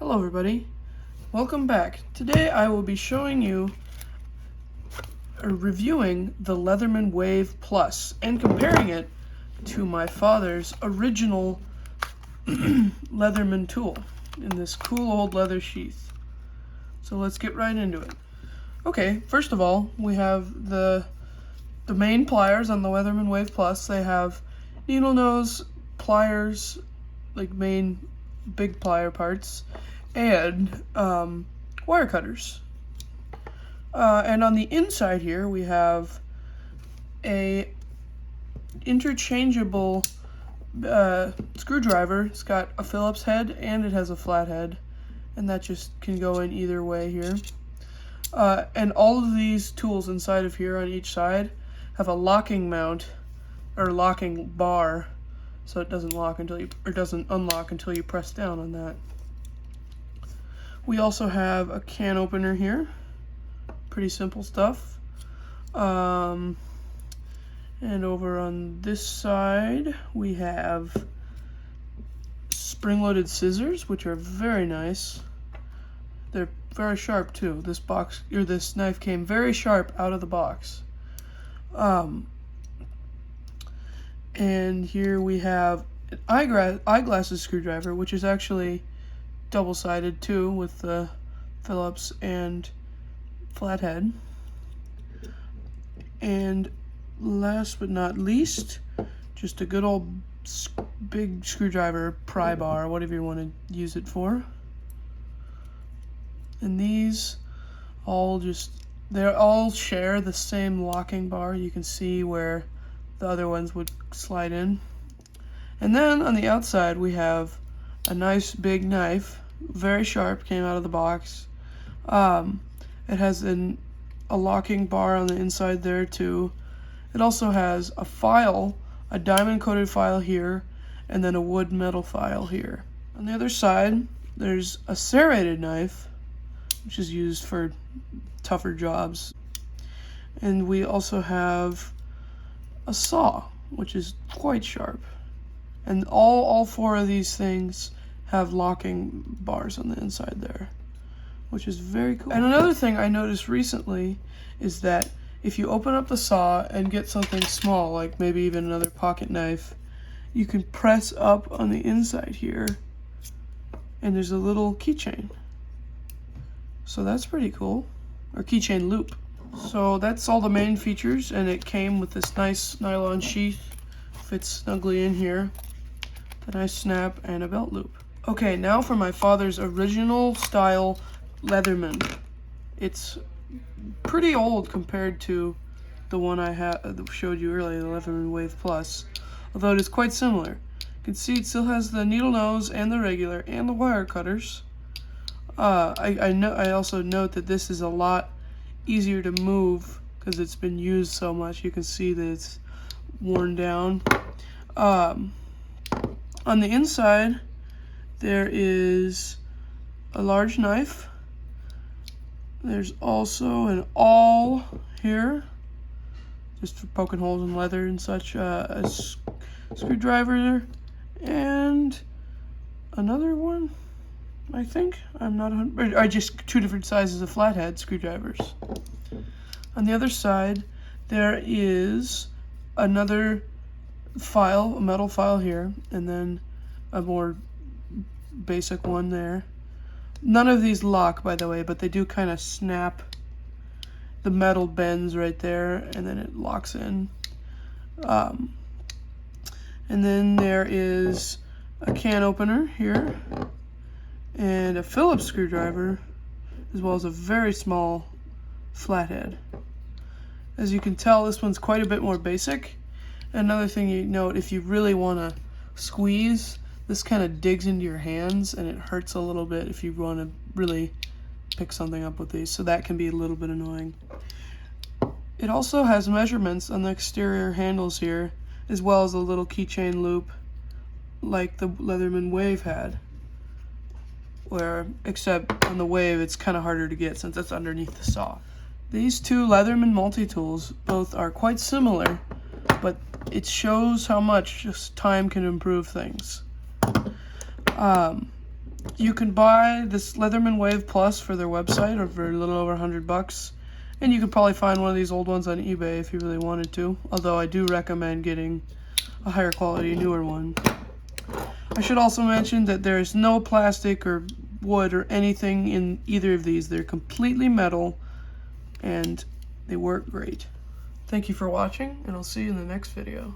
Hello everybody, welcome back. Today I will be showing you or reviewing the Leatherman Wave Plus and comparing it to my father's original Leatherman tool in this cool old leather sheath. So let's get right into it. Okay, first of all, we have the main pliers on the Leatherman Wave Plus. They have needle nose, pliers, like main big plier parts, and wire cutters. And on the inside here we have a interchangeable screwdriver. It's got a Phillips head and it has a flat head, and that just can go in either way here. And all of these tools inside of here on each side have a locking mount or locking bar, so it doesn't lock until you, or doesn't unlock until you press down on that. We also have a can opener here. Pretty simple stuff. And over on this side we have spring-loaded scissors, which are very nice. They're very sharp too. This knife came very sharp out of the box. And here we have an eyeglasses screwdriver, which is actually double-sided too, with the Phillips and flathead. And last but not least, just a good old big screwdriver, pry bar, whatever you want to use it for. And these they all share the same locking bar. You can see where the other ones would slide in. And then on the outside we have a nice big knife, very sharp, came out of the box. It has a locking bar on the inside there too. It also has a file, a diamond coated file here, and then a wood metal file here. On the other side there's a serrated knife, which is used for tougher jobs. And we also have a saw, which is quite sharp. And all four of these things have locking bars on the inside there, which is very cool. And another thing I noticed recently is that if you open up the saw and get something small, like maybe even another pocket knife, you can press up on the inside here and there's a little keychain. So that's pretty cool, or keychain loop. So that's all the main features, and it came with this nice nylon sheath, fits snugly in here, a nice snap, and a belt loop. Okay, now for my father's original style Leatherman. It's pretty old compared to the one I showed you earlier, the Leatherman Wave Plus, although it is quite similar. You can see it still has the needle nose and the regular and the wire cutters. I also note that this is a lot easier to move because it's been used so much. You can see that it's worn down. On the inside there is a large knife. There's also an awl here, just for poking holes in leather and such, a screwdriver, and another one, I think. I'm not just two different sizes of flathead screwdrivers. On the other side there is another file, a metal file here, and then a more basic one there. None of these lock, by the way, but they do kind of snap. The metal bends right there and then it locks in. And then there is a can opener here and a Phillips screwdriver, as well as a very small flathead. As you can tell, this one's quite a bit more basic. Another thing you note, if you really want to squeeze, this kind of digs into your hands and it hurts a little bit if you want to really pick something up with these, so that can be a little bit annoying. It also has measurements on the exterior handles here, as well as a little keychain loop like the Leatherman Wave had, except on the Wave it's kind of harder to get since it's underneath the saw. These two Leatherman multi-tools both are quite similar, but it shows how much just time can improve things. You can buy this Leatherman Wave Plus for their website or for a little over $100. And you could probably find one of these old ones on eBay if you really wanted to. Although I do recommend getting a higher quality, newer one. I should also mention that there is no plastic or wood or anything in either of these. They're completely metal and they work great. Thank you for watching, and I'll see you in the next video.